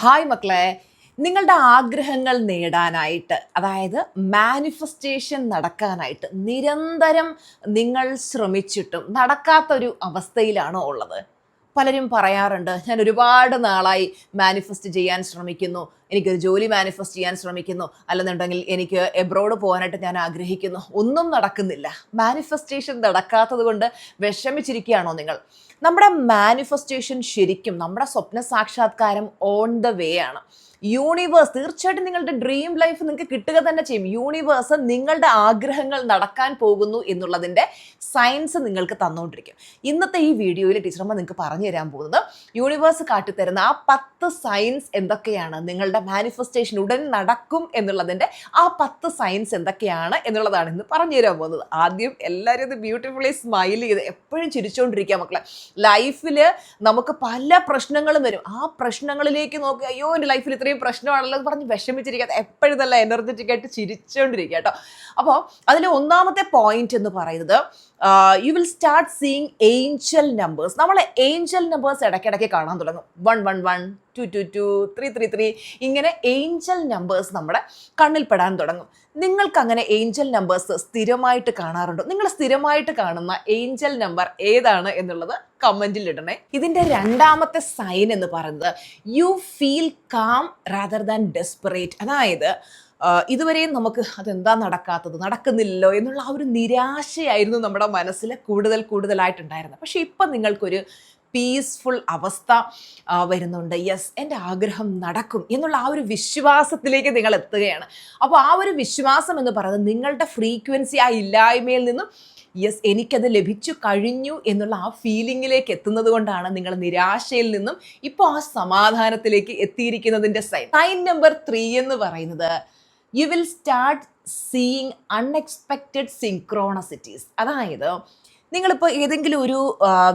Hi മക്കളെ, നിങ്ങളുടെ ആഗ്രഹങ്ങൾ നേടാനായിട്ട്, അതായത് മാനിഫെസ്റ്റേഷൻ നടക്കാനായിട്ട് നിരന്തരം നിങ്ങൾ ശ്രമിച്ചിട്ടും നടക്കാത്തൊരു അവസ്ഥയിലാണോ ഉള്ളത്? പലരും പറയാറുണ്ട്, ഞാൻ ഒരുപാട് നാളായി മാനിഫെസ്റ്റ് ചെയ്യാൻ ശ്രമിക്കുന്നു, എനിക്കൊരു ജോലി മാനിഫെസ്റ്റ് ചെയ്യാൻ ശ്രമിക്കുന്നു, അല്ലെന്നുണ്ടെങ്കിൽ എനിക്ക് എബ്രോഡ് പോകാനായിട്ട് ഞാൻ ആഗ്രഹിക്കുന്നു, ഒന്നും നടക്കുന്നില്ല. മാനിഫെസ്റ്റേഷൻ നടക്കാത്തത് കൊണ്ട് വിഷമിച്ചിരിക്കുകയാണോ നിങ്ങൾ? നമ്മുടെ മാനിഫെസ്റ്റേഷൻ ശരിക്കും നമ്മുടെ സ്വപ്ന സാക്ഷാത്കാരം ഓൺ ദ വേ ആണ്. യൂണിവേഴ്സ് തീർച്ചയായിട്ടും നിങ്ങളുടെ ഡ്രീം ലൈഫ് നിങ്ങൾക്ക് കിട്ടുക തന്നെ ചെയ്യും. യൂണിവേഴ്സ് നിങ്ങളുടെ ആഗ്രഹങ്ങൾ നടക്കാൻ പോകുന്നു എന്നുള്ളതിൻ്റെ സയൻസ് നിങ്ങൾക്ക് തന്നുകൊണ്ടിരിക്കും. ഇന്നത്തെ ഈ വീഡിയോയിൽ ടീച്ചറമ്മ നിങ്ങൾക്ക് പറഞ്ഞു തരാൻ പോകുന്നത് യൂണിവേഴ്സ് കാട്ടിത്തരുന്ന ആ 10 സയൻസ് എന്തൊക്കെയാണ്, നിങ്ങളുടെ മാനിഫെസ്റ്റേഷൻ ഉടൻ നടക്കും എന്നുള്ളതിൻ്റെ ആ 10 സയൻസ് എന്തൊക്കെയാണ് എന്നുള്ളതാണ് ഇന്ന് പറഞ്ഞു തരാൻ പോകുന്നത്. ആദ്യം എല്ലാവരും ഇത് ബ്യൂട്ടിഫുള്ളി സ്മൈൽ ചെയ്ത് എപ്പോഴും ചിരിച്ചുകൊണ്ടിരിക്കുക മക്കളെ. ലൈഫിൽ നമുക്ക് പല പ്രശ്നങ്ങളും വരും. ആ പ്രശ്നങ്ങളിലേക്ക് നോക്കി, അയ്യോ എൻ്റെ ലൈഫിൽ ഇത്രയും പ്രശ്നമാണല്ലോ എന്ന് പറഞ്ഞ് വിഷമിച്ചിരിക്കാതെ എപ്പോഴും നല്ല എനർജറ്റിക് ആയിട്ട് ചിരിച്ചുകൊണ്ടിരിക്കുക കേട്ടോ. അപ്പോൾ അതിൽ ഒന്നാമത്തെ പോയിന്റ് എന്ന് പറയുന്നത്, you will start seeing Angel numbers. നമ്മൾ ഏഞ്ചൽ നമ്പേഴ്സ് ഇടയ്ക്കിടയ്ക്ക് കാണാൻ തുടങ്ങും. 111, 222, 333 ഇങ്ങനെ ഏഞ്ചൽ നമ്പേഴ്സ് നമ്മുടെ കണ്ണിൽ പെടാൻ തുടങ്ങും. നിങ്ങൾക്ക് അങ്ങനെ ഏഞ്ചൽ നമ്പേഴ്സ് സ്ഥിരമായിട്ട് കാണാറുണ്ടോ? നിങ്ങൾ സ്ഥിരമായിട്ട് കാണുന്ന ഏഞ്ചൽ നമ്പർ ഏതാണ് എന്നുള്ളത് കമന്റിൽ ഇടണേ. ഇതിന്റെ രണ്ടാമത്തെ സൈൻ എന്ന് പറയുന്നത്, you feel calm rather than desperate. അതായത് ഇതുവരെയും നമുക്ക് അതെന്താ നടക്കാത്തത്, നടക്കുന്നില്ലല്ലോ എന്നുള്ള ആ ഒരു നിരാശയായിരുന്നു നമ്മുടെ മനസ്സിൽ കൂടുതലായിട്ടുണ്ടായിരുന്നത്. പക്ഷെ ഇപ്പം നിങ്ങൾക്കൊരു പീസ്ഫുൾ അവസ്ഥ വരുന്നുണ്ട്. യെസ്, എൻ്റെ ആഗ്രഹം നടക്കും എന്നുള്ള ആ ഒരു വിശ്വാസത്തിലേക്ക് നിങ്ങൾ എത്തുകയാണ്. അപ്പോൾ ആ ഒരു വിശ്വാസം എന്ന് പറയുന്നത് നിങ്ങളുടെ ഫ്രീക്വൻസി ആ ഇല്ലായ്മയിൽ നിന്നും യെസ് എനിക്കത് ലഭിച്ചു കഴിഞ്ഞു എന്നുള്ള ആ ഫീലിങ്ങിലേക്ക് എത്തുന്നത് കൊണ്ടാണ് നിങ്ങൾ നിരാശയിൽ നിന്നും ഇപ്പോൾ ആ സമാധാനത്തിലേക്ക് എത്തിയിരിക്കുന്നതിൻ്റെ സൈൻ നമ്പർ 3 എന്ന് പറയുന്നത്, you will start seeing unexpected synchronicities. അതായത് നിങ്ങളിപ്പോൾ ഏതെങ്കിലും ഒരു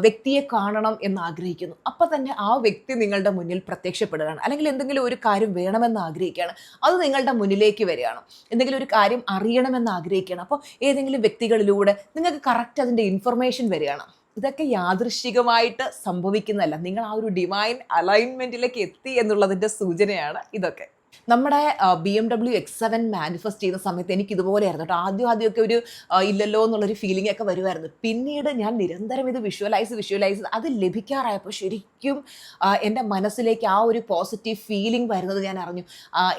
വ്യക്തിയെ കാണണം എന്ന് ആഗ്രഹിക്കുന്നു, അപ്പം തന്നെ ആ വ്യക്തി നിങ്ങളുടെ മുന്നിൽ പ്രത്യക്ഷപ്പെടുകയാണ്. അല്ലെങ്കിൽ എന്തെങ്കിലും ഒരു കാര്യം വേണമെന്ന് ആഗ്രഹിക്കുകയാണ്, അത് നിങ്ങളുടെ മുന്നിലേക്ക് വരികയാണ്. എന്തെങ്കിലും ഒരു കാര്യം അറിയണമെന്ന് ആഗ്രഹിക്കുകയാണ്, അപ്പോൾ ഏതെങ്കിലും വ്യക്തികളിലൂടെ നിങ്ങൾക്ക് കറക്റ്റ് അതിൻ്റെ ഇൻഫർമേഷൻ വരികയാണ്. ഇതൊക്കെ യാദൃശ്ചികമായിട്ട് സംഭവിക്കുന്നതല്ല, നിങ്ങൾ ആ ഒരു ഡിവൈൻ അലൈൻമെൻറ്റിലേക്ക് എത്തി എന്നുള്ളതിൻ്റെ സൂചനയാണ് ഇതൊക്കെ. നമ്മുടെ BMW X7 മാനിഫെസ്റ്റ് ചെയ്യുന്ന സമയത്ത് എനിക്ക് ഇതുപോലെയായിരുന്നു കേട്ടോ. ആദ്യമൊക്കെ ഒരു ഇല്ലല്ലോ എന്നുള്ളൊരു ഫീലിംഗ് ഒക്കെ വരുമായിരുന്നു. പിന്നീട് ഞാൻ നിരന്തരം ഇത് വിഷ്വലൈസ് അത് ലഭിക്കാറായപ്പോൾ ശരിക്കും എൻ്റെ മനസ്സിലേക്ക് ആ ഒരു പോസിറ്റീവ് ഫീലിംഗ് വരുന്നത് ഞാൻ അറിഞ്ഞു.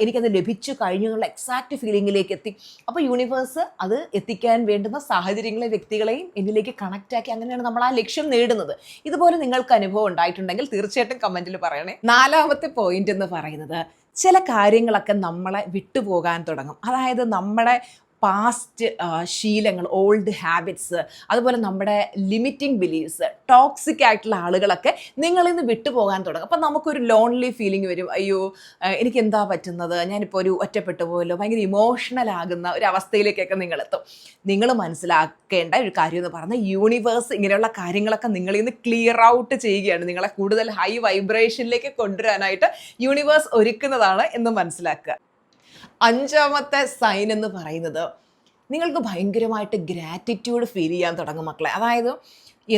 എനിക്കത് ലഭിച്ചു കഴിഞ്ഞു എന്നുള്ള എക്സാക്റ്റ് ഫീലിങ്ങിലേക്ക് എത്തി. അപ്പോൾ യൂണിവേഴ്സ് അത് എത്തിക്കാൻ വേണ്ടുന്ന സാഹചര്യങ്ങളെ വ്യക്തികളെയും എന്നിലേക്ക് കണക്റ്റാക്കി അങ്ങനെയാണ് നമ്മൾ ആ ലക്ഷ്യം നേടുന്നത്. ഇതുപോലെ നിങ്ങൾക്ക് അനുഭവം ഉണ്ടായിട്ടുണ്ടെങ്കിൽ തീർച്ചയായിട്ടും കമൻറ്റിൽ പറയണേ. നാലാമത്തെ പോയിന്റ് എന്ന് പറയുന്നത്, ചില കാര്യങ്ങളൊക്കെ നമ്മളെ വിട്ടുപോകാൻ തുടങ്ങും. അതായത് നമ്മുടെ പാസ്റ്റ് ശീലങ്ങൾ, ഓൾഡ് ഹാബിറ്റ്സ്, അതുപോലെ നമ്മുടെ ലിമിറ്റിംഗ് ബിലീഫ്സ്, ടോക്സിക് ആയിട്ടുള്ള ആളുകളൊക്കെ നിങ്ങളിൽ നിന്ന് വിട്ടുപോകാൻ തുടങ്ങും. അപ്പം നമുക്കൊരു ലോൺലി ഫീലിംഗ് വരും. അയ്യോ എനിക്ക് എന്താ പറ്റുന്നത്, ഞാനിപ്പോൾ ഒരു ഒറ്റപ്പെട്ടു പോയല്ലോ, ഭയങ്കര ഇമോഷണൽ ആകുന്ന ഒരു അവസ്ഥയിലേക്കൊക്കെ നിങ്ങളെത്തും. നിങ്ങൾ മനസ്സിലാക്കേണ്ട ഒരു കാര്യം എന്ന് പറഞ്ഞാൽ, യൂണിവേഴ്സ് ഇങ്ങനെയുള്ള കാര്യങ്ങളൊക്കെ നിങ്ങളിൽ നിന്ന് ക്ലിയർ ഔട്ട് ചെയ്യുകയാണ്. നിങ്ങളെ കൂടുതൽ ഹൈ വൈബ്രേഷനിലേക്ക് കൊണ്ടുവരാനായിട്ട് യൂണിവേഴ്സ് ഒരുക്കുന്നതാണ് എന്ന് മനസ്സിലാക്കുക. അഞ്ചാമത്തെ സൈൻ എന്ന് പറയുന്നത്, നിങ്ങൾക്ക് ഭയങ്കരമായിട്ട് ഗ്രാറ്റിറ്റ്യൂഡ് ഫീൽ ചെയ്യാൻ തുടങ്ങും മക്കളെ. അതായത്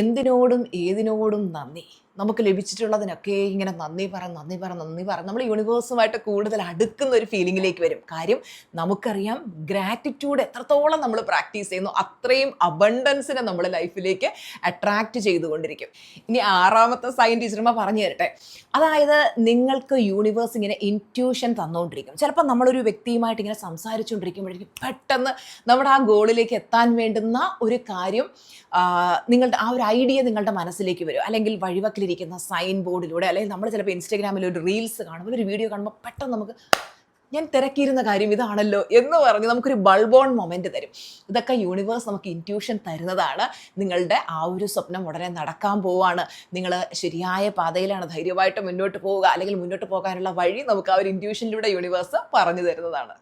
എന്തിനോടും ഏതിനോടും നന്ദി. നമുക്ക് ലഭിച്ചിട്ടുള്ളതിനൊക്കെ ഇങ്ങനെ നന്ദി പറ നമ്മൾ യൂണിവേഴ്സുമായിട്ട് കൂടുതൽ അടുക്കുന്ന ഒരു ഫീലിങ്ങിലേക്ക് വരും. കാര്യം നമുക്കറിയാം ഗ്രാറ്റിറ്റ്യൂഡ് എത്രത്തോളം നമ്മൾ പ്രാക്ടീസ് ചെയ്യുന്നു അത്രയും അബണ്ടൻസിനെ നമ്മുടെ ലൈഫിലേക്ക് അട്രാക്റ്റ് ചെയ്തുകൊണ്ടിരിക്കും. ഇനി ആറാമത്തെ സൈൻ ടീച്ചർമാർ പറഞ്ഞു തരട്ടെ. അതായത് നിങ്ങൾക്ക് യൂണിവേഴ്സ് ഇങ്ങനെ ഇൻറ്റ്യൂഷൻ തന്നുകൊണ്ടിരിക്കും. ചിലപ്പോൾ നമ്മളൊരു വ്യക്തിയുമായിട്ട് ഇങ്ങനെ സംസാരിച്ചുകൊണ്ടിരിക്കുമ്പോഴേക്കും പെട്ടെന്ന് നമ്മുടെ ആ ഗോളിലേക്ക് എത്താൻ വേണ്ടുന്ന ഒരു കാര്യം, നിങ്ങളുടെ ആ ഒരു ഐഡിയ നിങ്ങളുടെ മനസ്സിലേക്ക് വരും. അല്ലെങ്കിൽ വഴിവക്കിലിരിക്കുന്ന സൈൻ ബോർഡിലൂടെ, അല്ലെങ്കിൽ നമ്മൾ ചിലപ്പോൾ ഇൻസ്റ്റാഗ്രാമിൽ ഒരു റീൽസ് കാണുമ്പോൾ, ഒരു വീഡിയോ കാണുമ്പോൾ പെട്ടെന്ന് നമുക്ക് ഞാൻ തിരക്കിയിരുന്ന കാര്യം ഇതാണല്ലോ എന്ന് പറഞ്ഞ് നമുക്കൊരു ബൾബോൺ മൊമെൻ്റ് തരും. ഇതൊക്കെ യൂണിവേഴ്സ് നമുക്ക് ഇൻറ്റ്യൂഷൻ തരുന്നതാണ്. നിങ്ങളുടെ ആ ഒരു സ്വപ്നം ഉടനെ നടക്കാൻ പോവുകയാണ്, നിങ്ങൾ ശരിയായ പാതയിലാണ്, ധൈര്യമായിട്ട് മുന്നോട്ട് പോവുക, അല്ലെങ്കിൽ മുന്നോട്ട് പോകാനുള്ള വഴി നമുക്ക് ആ ഒരു ഇൻറ്റ്യൂഷനിലൂടെ യൂണിവേഴ്സ് പറഞ്ഞു തരുന്നതാണ്.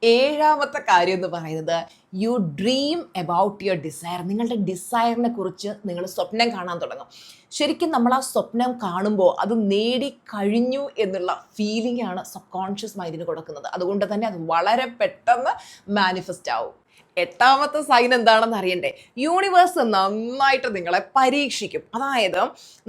ഏഴാമത്തെ കാര്യം എന്ന് പറയുന്നത്, you dream about your desire. നിങ്ങളുടെ ഡിസയറിനെ കുറിച്ച് നിങ്ങൾ സ്വപ്നം കാണാൻ തുടങ്ങും. ശരിക്കും നമ്മൾ ആ സ്വപ്നം കാണുമ്പോൾ അത് നേടിക്കഴിഞ്ഞു എന്നുള്ള ഫീലിംഗ് ആണ് സബ് കോൺഷ്യസ് മൈൻഡിന് കൊടുക്കുന്നത്. അതുകൊണ്ട് തന്നെ അത് വളരെ പെട്ടെന്ന് മാനിഫെസ്റ്റ് ആവും. എട്ടാമത്തെ സൈൻ എന്താണെന്ന് അറിയണ്ടേ? യൂണിവേഴ്സ് നന്നായിട്ട് നിങ്ങളെ പരീക്ഷിക്കും. അതായത്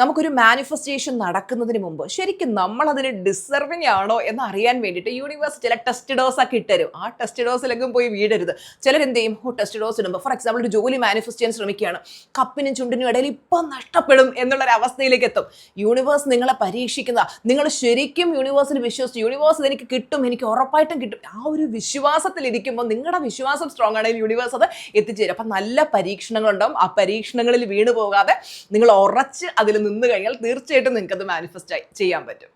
നമുക്കൊരു മാനിഫെസ്റ്റേഷൻ നടക്കുന്നതിന് മുമ്പ് ശരിക്കും നമ്മൾ അതിന് ഡിസർവിങ് ആണോ എന്ന് അറിയാൻ വേണ്ടിയിട്ട് യൂണിവേഴ്സ് ചില ടെസ്റ്റ് ഡോസ് ഒക്കെ ഇട്ടുതരും. ആ ടെസ്റ്റ് ഡോസിലെങ്കിലും പോയി വീടരുത്. ചിലരെന്ത് ചെയ്യും, ടെസ്റ്റ് ഡോസ് ഇടുമ്പോൾ ഫോർ എക്സാമ്പിൾ ഒരു ജോലി മാനിഫെസ്റ്റ് ചെയ്യാൻ ശ്രമിക്കുകയാണ്, കപ്പിനും ചുണ്ടിനും ഇടയിൽ ഇപ്പം നഷ്ടപ്പെടും എന്നുള്ളൊരു അവസ്ഥയിലേക്ക് എത്തും. യൂണിവേഴ്സ് നിങ്ങളെ പരീക്ഷിക്കുന്ന, നിങ്ങൾ ശരിക്കും യൂണിവേഴ്സിൽ വിശ്വസിച്ചു, യൂണിവേഴ്സ് എനിക്ക് കിട്ടും, എനിക്ക് ഉറപ്പായിട്ടും കിട്ടും, ആ ഒരു വിശ്വാസത്തിൽ ഇരിക്കുമ്പോൾ നിങ്ങളുടെ വിശ്വാസം സ്ട്രോങ് ആണെങ്കിൽ യൂണിവേഴ്സ് അത് എത്തിച്ചേരും. അപ്പം നല്ല പരീക്ഷണങ്ങളുണ്ടാവും. ആ പരീക്ഷണങ്ങളിൽ വീണു പോകാതെ നിങ്ങൾ ഉറച്ച് അതിൽ നിന്ന് കഴിഞ്ഞാൽ തീർച്ചയായിട്ടും നിങ്ങൾക്ക് അത് മാനിഫെസ്റ്റ് ചെയ്യാൻ പറ്റും.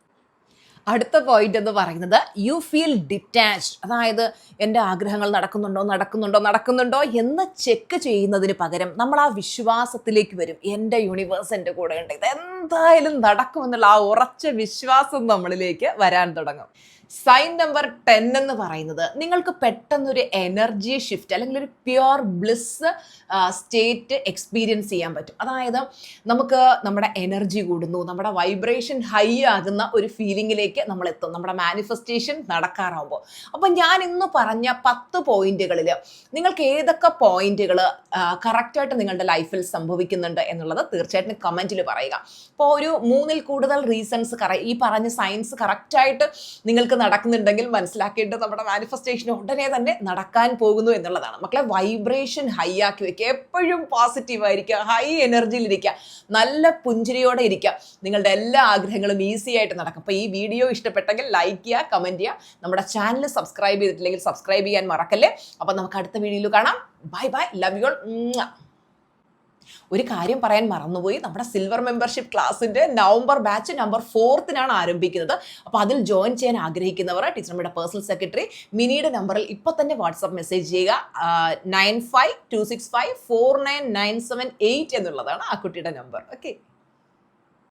അടുത്ത പോയിന്റ് എന്ന് പറയുന്നത് യു ഫീൽ ഡിറ്റാച്ച്ഡ്. അതായത് എൻ്റെ ആഗ്രഹങ്ങൾ നടക്കുന്നുണ്ടോ എന്ന് ചെക്ക് ചെയ്യുന്നതിന് പകരം നമ്മൾ ആ വിശ്വാസത്തിലേക്ക് വരും. എൻ്റെ യൂണിവേഴ്സ് എൻ്റെ കൂടെ ഉണ്ട്, ഇത് എന്തായാലും നടക്കുമെന്നുള്ള ആ ഉറച്ച വിശ്വാസം നമ്മളിലേക്ക് വരാൻ തുടങ്ങും. സൈൻ നമ്പർ 10 എന്ന് പറയുന്നത് നിങ്ങൾക്ക് പെട്ടെന്നൊരു എനർജി ഷിഫ്റ്റ് അല്ലെങ്കിൽ ഒരു പ്യുവർ ബ്ലിസ് സ്റ്റേറ്റ് എക്സ്പീരിയൻസ് ചെയ്യാൻ പറ്റും. അതായത് നമുക്ക് നമ്മുടെ എനർജി കൂടുന്നു, നമ്മുടെ വൈബ്രേഷൻ ഹൈ ആകുന്ന ഒരു ഫീലിങ്ങിലേക്ക് നമ്മൾ എത്തും നമ്മുടെ മാനിഫെസ്റ്റേഷൻ നടക്കാറാവുമ്പോൾ. അപ്പം ഞാൻ ഇന്ന് പറഞ്ഞ 10 പോയിന്റുകളിൽ നിങ്ങൾക്ക് ഏതൊക്കെ പോയിന്റുകൾ കറക്റ്റായിട്ട് നിങ്ങളുടെ ലൈഫിൽ സംഭവിക്കുന്നുണ്ട് എന്നുള്ളത് തീർച്ചയായിട്ടും കമൻറ്റിൽ പറയുക. ഇപ്പോൾ ഒരു 3-ൽ കൂടുതൽ റീസൺസ് ഈ പറഞ്ഞ സയൻസ് കറക്റ്റായിട്ട് നിങ്ങൾക്ക് നടക്കുന്നുണ്ടെങ്കിൽ മനസ്സിലാക്കേണ്ടത് നമ്മുടെ മാനിഫെസ്റ്റേഷൻ ഉടനെ തന്നെ നടക്കാൻ പോകുന്നു എന്നുള്ളതാണ്. മക്കളെ, വൈബ്രേഷൻ ഹൈ ആക്കി വെക്കുക, എപ്പോഴും പോസിറ്റീവ് ആയിരിക്കുക, ഹൈ എനർജിയിൽ ഇരിക്കുക, നല്ല പുഞ്ചിരിയോടെ ഇരിക്കുക, നിങ്ങളുടെ എല്ലാ ആഗ്രഹങ്ങളും ഈസി ആയിട്ട് നടക്കും. അപ്പോൾ ഈ വീഡിയോ ഇഷ്ടപ്പെട്ടെങ്കിൽ ലൈക്ക് ചെയ്യുക, കമൻറ്റ് ചെയ്യുക, നമ്മുടെ ചാനൽ സബ്സ്ക്രൈബ് ചെയ്തിട്ടില്ലെങ്കിൽ സബ്സ്ക്രൈബ് ചെയ്യാൻ മറക്കല്ലേ. അപ്പോൾ നമുക്ക് അടുത്ത വീഡിയോയിൽ കാണാം. Bye bye, love you all. ഒരു കാര്യം പറയാൻ മറന്നുപോയി, നമ്മുടെ സിൽവർ മെമ്പർഷിപ്പ് ക്ലാസ്സിൻ്റെ നവംബർ ബാച്ച് നമ്പർ 4 ആരംഭിക്കുന്നത്. അപ്പോൾ അതിൽ ജോയിൻ ചെയ്യാൻ ആഗ്രഹിക്കുന്നവർ ടീച്ചറുടെ പേഴ്സണൽ സെക്രട്ടറി മിനിയുടെ നമ്പറിൽ ഇപ്പോൾ തന്നെ വാട്സാപ്പ് മെസ്സേജ് ചെയ്യുക. 9526549978 എന്നുള്ളതാണ് ആ കുട്ടിയുടെ നമ്പർ. ഓക്കെ.